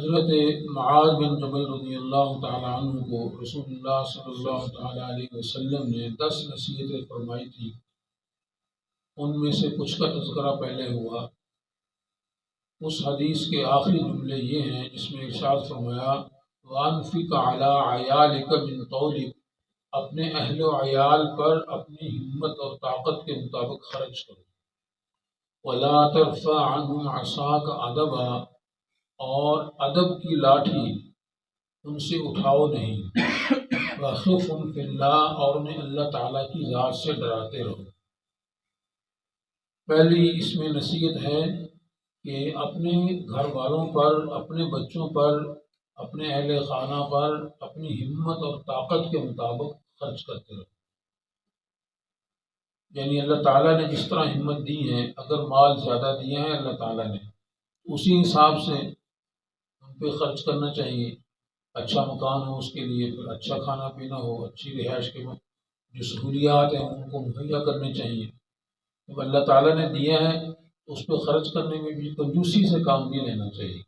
حضرت معاذ بن جبل رضی اللہ تعالیٰ عنہ کو رسول اللہ صلی اللہ تعالیٰ علیہ وسلم نے 10 نصیحتیں فرمائی تھی. ان میں سے کچھ کا تذکرہ پہلے ہوا. اس حدیث کے آخری جملے یہ ہیں جس میں ارشاد فرمایا وَأَنْفِقْ عَلَىٰ عَيَالِكَ مِنْ طَوْلِكَ، اپنے اہل و عیال پر اپنی ہمت اور طاقت کے مطابق خرچ کرو. وَلَا تَرْفَعْ عَنْهُمْ عَصَاكَ عَدَبًا، اور ادب کی لاٹھی ان سے اٹھاؤ نہیں. وَخِفْهُمْ فِي اللَّهِ، اور انہیں اللہ تعالیٰ کی ذات سے ڈراتے رہو. پہلی اس میں نصیحت ہے کہ اپنے گھر والوں پر، اپنے بچوں پر، اپنے اہل خانہ پر اپنی ہمت اور طاقت کے مطابق خرچ کرتے رہو. یعنی اللہ تعالیٰ نے جس طرح ہمت دی ہے، اگر مال زیادہ دیا ہے اللہ تعالیٰ نے، اسی حساب سے ان پہ خرچ کرنا چاہیے. اچھا مکان ہو اس کے لیے، پھر اچھا کھانا پینا ہو، اچھی رہائش کے جو سہولیات ہیں ان کو مہیا کرنے چاہیے. جب اللہ تعالیٰ نے دیا ہے تو اس پہ خرچ کرنے میں بھی کنجوسی سے کام نہیں لینا چاہیے.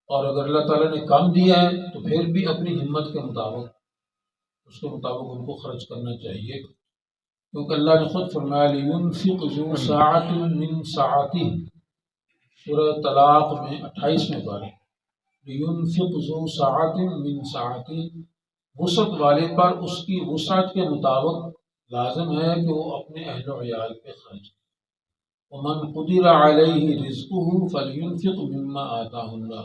اور اگر اللہ تعالیٰ نے کم دیا ہے تو پھر بھی اپنی ہمت کے مطابق، اس کے مطابق ان کو خرچ کرنا چاہیے. کیونکہ اللہ نے خود فرمایا لِيُنْفِقْ ذُو سَعَةٍ مِّن سَعَتِهِ، سورہ طلاق میں 28ویں پارے. لِيُنْفِقْ ذُو سَعَةٍ مِّن سَعَتِهِ، وسعت والے پر اس کی وسعت کے مطابق لازم ہے کہ وہ اپنے اہل و عیال پہ خرچ کرے. وَمَنْ قُدِرَ عَلَيْهِ رِزْقُهُ فَلْيُنْفِقْ مِمَّا آتَاهُ اللَّهُ،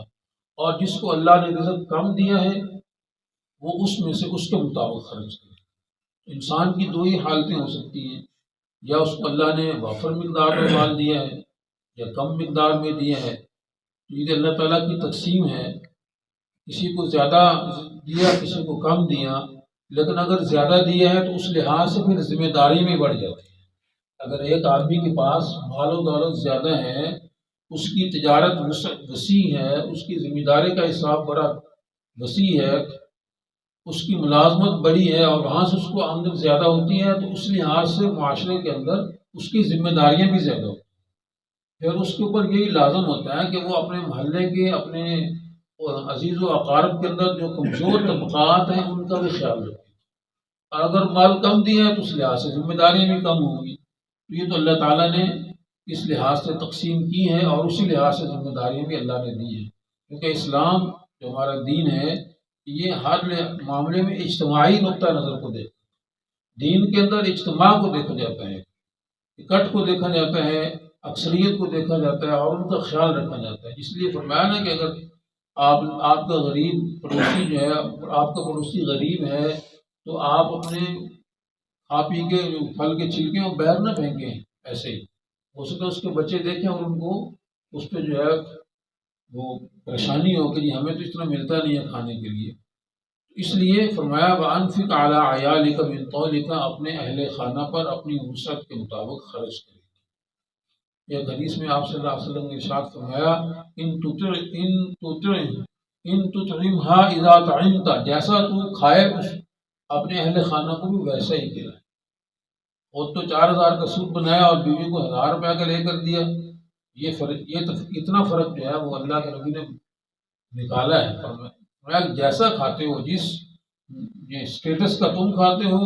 اور جس کو اللہ نے رزق کم دیا ہے وہ اس میں سے اس کے مطابق خرچ کرے. انسان کی دو ہی حالتیں ہو سکتی ہیں، یا اس کو اللہ نے وافر مقدار میں مال دیا ہے یا کم مقدار میں دیا ہے. یہ اللہ تعالیٰ کی تقسیم ہے، کسی کو زیادہ دیا کسی کو کم دیا. لیکن اگر زیادہ دیا ہے تو اس لحاظ سے پھر ذمہ داری بھی بڑھ جاتی ہے. اگر ایک آدمی کے پاس مال و دولت زیادہ ہے، اس کی تجارت وسیع ہے، اس کی ذمہ داری کا حساب بڑا وسیع ہے، اس کی ملازمت بڑی ہے اور وہاں سے اس کو آمدن زیادہ ہوتی ہے، تو اس لحاظ سے معاشرے کے اندر اس کی ذمہ داریاں بھی زیادہ ہوتی ہیں. پھر اس کے اوپر یہی لازم ہوتا ہے کہ وہ اپنے محلے کے، اپنے عزیز و اقارب کے اندر جو کمزور طبقات ہیں ان کا بھی خیال رکھے. اور اگر مال کم دیا ہے تو اس لحاظ سے ذمہ داریاں بھی کم ہوں گی. تو یہ تو اللہ تعالیٰ نے اس لحاظ سے تقسیم کی ہے اور اسی لحاظ سے ذمہ داریاں بھی اللہ نے دی ہیں. کیونکہ اسلام جو ہمارا دین ہے یہ ہر معاملے میں اجتماعی نقطہ نظر کو دیکھتا ہے. دین کے اندر اجتماع کو دیکھا جاتا ہے، اکٹھ کو دیکھا جاتا ہے، اکثریت کو دیکھا جاتا ہے اور ان کا خیال رکھا جاتا ہے. اس لیے فرمایا نا کہ اگر آپ کا غریب پڑوسی جو ہے، آپ کا پڑوسی غریب ہے تو آپ اپنے کھا پی کے جو پھل کے چھلکے وہ باہر نہ پھینکیں. ایسے ہی ہو سکتا ہے اس کے بچے دیکھیں اور ان کو اس پہ جو ہے وہ پریشانی ہو کہ جی ہمیں تو اتنا ملتا نہیں ہے کھانے کے لیے. اس لیے فرمایا وَأَنْفِقْ عَلَىٰ عَيَالِكَ مِنْ طَوْلِكَ، اپنے اہل خانہ پر اپنی وسعت کے مطابق خرچ کرے. ایک حدیث میں آپ صلی اللہ علیہ وسلم نے ارشاد فرمایا ان تطعمها اذا طعمت، جیسا تو کھائے اپنے اہل خانہ کو بھی ویسا ہی کھلائے. اور تو 4000 کا سوٹ بنایا اور بیوی کو 1000 روپے کا لے کر دیا. اتنا فرق جو ہے وہ اللہ کے نبی نے نکالا ہے. فرمایا جیسا کھاتے ہو، جس اسٹیٹس کا تم کھاتے ہو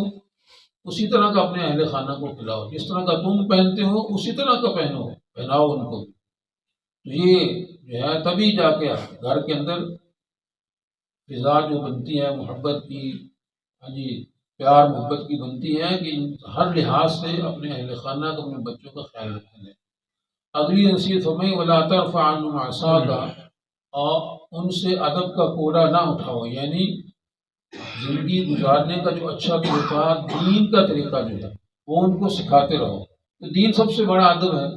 اسی طرح کا اپنے اہل خانہ کو کھلاؤ. جس طرح کا تم پہنتے ہو اسی طرح کا پہناؤ ان کو. تو یہ جو ہے تبھی جا کے گھر کے اندر فضا جو بنتی ہے محبت کی، پیار محبت کی بنتی ہے کہ ہر لحاظ سے اپنے اہل خانہ کو، اپنے بچوں کا خیال رکھنا ہے. اگلی نصیحت فرمائی وَلَا تَرْفَعْ عَنْهُمْ عَصَاكَ، اور ان سے ادب کا کوڑا نہ اٹھاؤ. یعنی زندگی گزارنے کا جو اچھا طریقہ، دین کا طریقہ جو ہے وہ ان کو سکھاتے رہو. تو دین سب سے بڑا ادب ہے.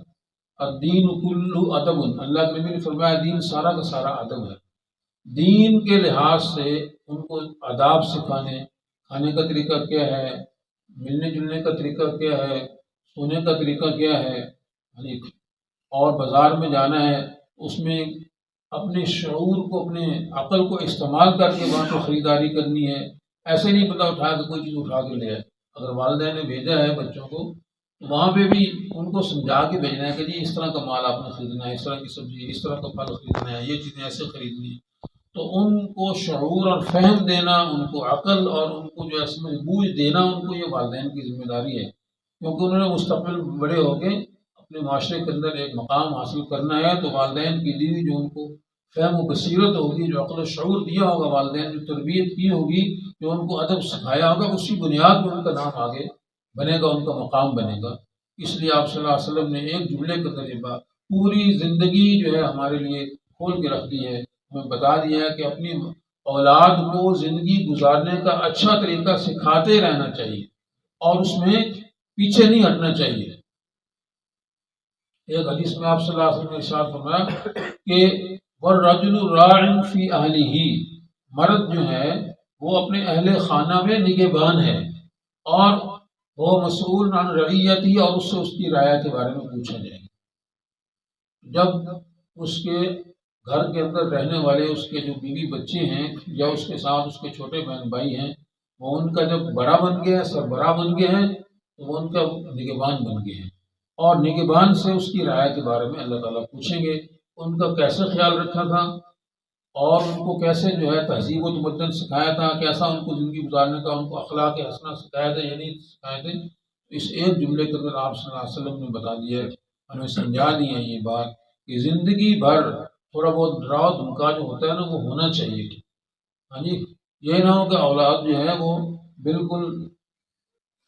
الدین کلہ ادب، اللہ کے نبی نے فرمایا دین سارا کا سارا ادب ہے. دین کے لحاظ سے ان کو آداب سکھانے، کھانے کا طریقہ کیا ہے، ملنے جلنے کا طریقہ کیا ہے، سونے کا طریقہ کیا ہے، اور بازار میں جانا ہے اس میں اپنے شعور کو، اپنے عقل کو استعمال کر کے وہاں پہ خریداری کرنی ہے. ایسے نہیں پتہ اٹھا کے کوئی چیز اٹھا کے لے آئے. اگر والدین نے بھیجا ہے بچوں کو تو وہاں پہ بھی ان کو سمجھا کے بھیجنا ہے کہ جی اس طرح کا مال آپ نے خریدنا ہے، اس طرح کی سبزی، اس طرح کا پھل خریدنا ہے، یہ چیزیں ایسے خریدنی ہے۔ تو ان کو شعور اور فہم دینا، ان کو عقل اور ان کو جو ہے سمجھ بوجھ دینا، ان کو یہ والدین کی ذمہ داری ہے، کیونکہ انہوں نے مستقبل بڑے ہو کے اپنے معاشرے کے اندر ایک مقام حاصل کرنا ہے۔ تو والدین کی دی ہوئی جو ان کو فہم و بصیرت ہوگی، جو عقل و شعور دیا ہوگا والدین، جو تربیت کی ہوگی، جو ان کو ادب سکھایا ہوگا، اسی بنیاد پہ ان کا نام آگے بنے گا، ان کا مقام بنے گا۔ اس لیے آپ صلی اللہ علیہ وسلم نے ایک جملے کے اندر یہ بات پوری زندگی جو ہے ہمارے لیے کھول کے رکھ دی ہے، ہمیں بتا دیا ہے کہ اپنی اولاد کو زندگی گزارنے کا اچھا طریقہ سکھاتے رہنا چاہیے اور اس میں پیچھے نہیں ہٹنا چاہیے۔ ایک حدیث میں آپ صلی اللہ علیہ وسلم نے ارشاد فرمایا کہ وَالرَّجُلُ رَاعٍ فِي أَهْلِهِ، مرد جو ہے وہ اپنے اہل خانہ میں نگہبان ہے، اور وہ مسئول عن رعیتی، اور اس سے اس کی رعایا کے بارے میں پوچھا جائے گا۔ جب اس کے گھر کے اندر رہنے والے اس کے جو بیوی بچے ہیں یا اس کے ساتھ اس کے چھوٹے بہن بھائی ہیں، وہ ان کا جب بڑا بن گیا ہے، سربراہ بن گئے ہیں، تو وہ ان کا نگہبان بن گئے ہیں، اور نگہبان سے اس کی رعایا کے بارے میں اللہ تعالیٰ پوچھیں گے، ان کا کیسے خیال رکھا تھا اور ان کو کیسے جو ہے تہذیب و تمدن سکھایا تھا، کیسا ان کو زندگی گزارنے کا ان کو اخلاق حسنہ سکھایا تھا یا نہیں سکھائے تھے۔ اس ایک جملے کے اندر آپ صلی اللہ علیہ وسلم نے بتا دیا ہے، ہمیں سمجھا دی ہے یہ بات کہ زندگی بھر تھوڑا بہت ڈراؤ دھمکا جو ہوتا ہے نا، وہ ہونا چاہیے۔ ہاں جی، یہ نہ ہو کہ اولاد جو ہے وہ بالکل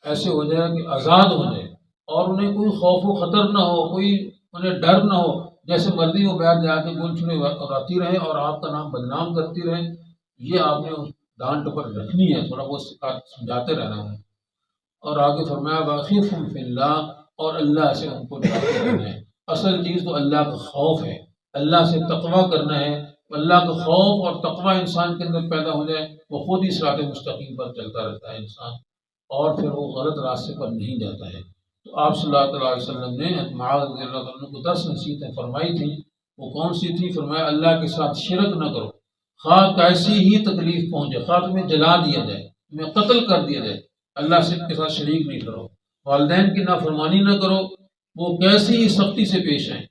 ایسے ہو جائے کہ آزاد ہو جائے اور انہیں کوئی خوف و خطر نہ ہو، کوئی انہیں ڈر نہ ہو، جیسے مرضی وہ باہر جا کے گول چھڑے اڑاتی رہے اور آپ کا نام بدنام کرتی رہے۔ یہ آپ نے ڈانٹ پر رکھنی ہے، تھوڑا بہت سمجھاتے رہنا ہے۔ اور آگے فرمایا وَأَخِیفُهُمْ فِی اللَّهِ، اور اللہ سے ان کو ڈراتے رہنا ہے۔ اصل چیز تو اللہ کا خوف ہے، اللہ سے تقویٰ کرنا ہے۔ اللہ کا خوف اور تقویٰ انسان کے اندر پیدا ہو جائے، وہ خود ہی صراط مستقیم پر چلتا رہتا ہے انسان، اور پھر وہ غلط راستے پر نہیں جاتا ہے۔ تو آپ صلی اللہ علیہ وسلم نے معاذ رضی اللہ عنہ کو 10 نصیحتیں فرمائی تھیں۔ وہ کون سی تھی؟ فرمایا اللہ کے ساتھ شرک نہ کرو، خواہ کیسی ہی تکلیف پہنچے، خواہ تمہیں جلا دیا جائے، تمہیں قتل کر دیا جائے، اللہ سے کے ساتھ شریک نہیں کرو۔ والدین کی نافرمانی نہ کرو، وہ کیسی ہی سختی سے پیش آئیں۔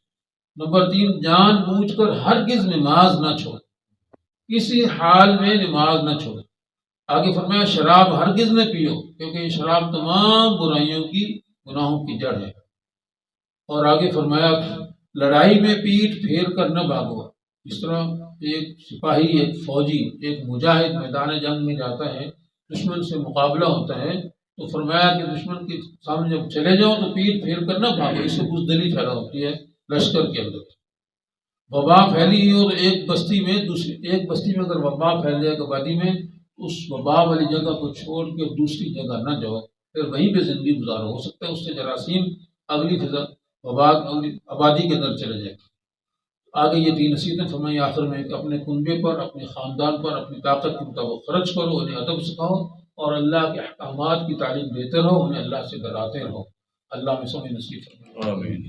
نمبر 3، جان بوجھ کر ہرگز نماز نہ چھوڑ، کسی حال میں نماز نہ چھوڑ۔ آگے فرمایا شراب ہرگز نہ پیو، کیونکہ یہ شراب تمام برائیوں کی، گناہوں کی جڑ ہے۔ اور آگے فرمایا لڑائی میں پیٹھ پھیر کر نہ بھاگو۔ اس طرح ایک سپاہی، ایک فوجی، ایک مجاہد میدان جنگ میں جاتا ہے، دشمن سے مقابلہ ہوتا ہے، تو فرمایا کہ دشمن کے سامنے جب چلے جاؤ تو پیٹھ پھیر کر نہ بھاگو، اس سے بزدلی پیدا ہوتی ہے لشکر کے اندر۔ وبا پھیلی ہو تو ایک بستی میں اگر وبا پھیل جائے آبادی میں، اس وبا والی جگہ کو چھوڑ کے دوسری جگہ نہ جاؤ، پھر وہیں پہ زندگی گزارو، ہو سکتا ہے اس سے جراثیم اگلی فضا وبا آبادی کے اندر چلے جائے۔ آگے یہ 3 نصیحتیں فرمائی آخر میں کہ اپنے کنبے پر، اپنے خاندان پر اپنی طاقت کے مطابق خرچ کرو، انہیں ادب سکھاؤ، اور اللہ کے احکامات کی تعلیم دیتے رہو، انہیں اللہ سے ڈراتے رہو۔ اللہ میں سمجھ نصیب فرمائے۔ آمین۔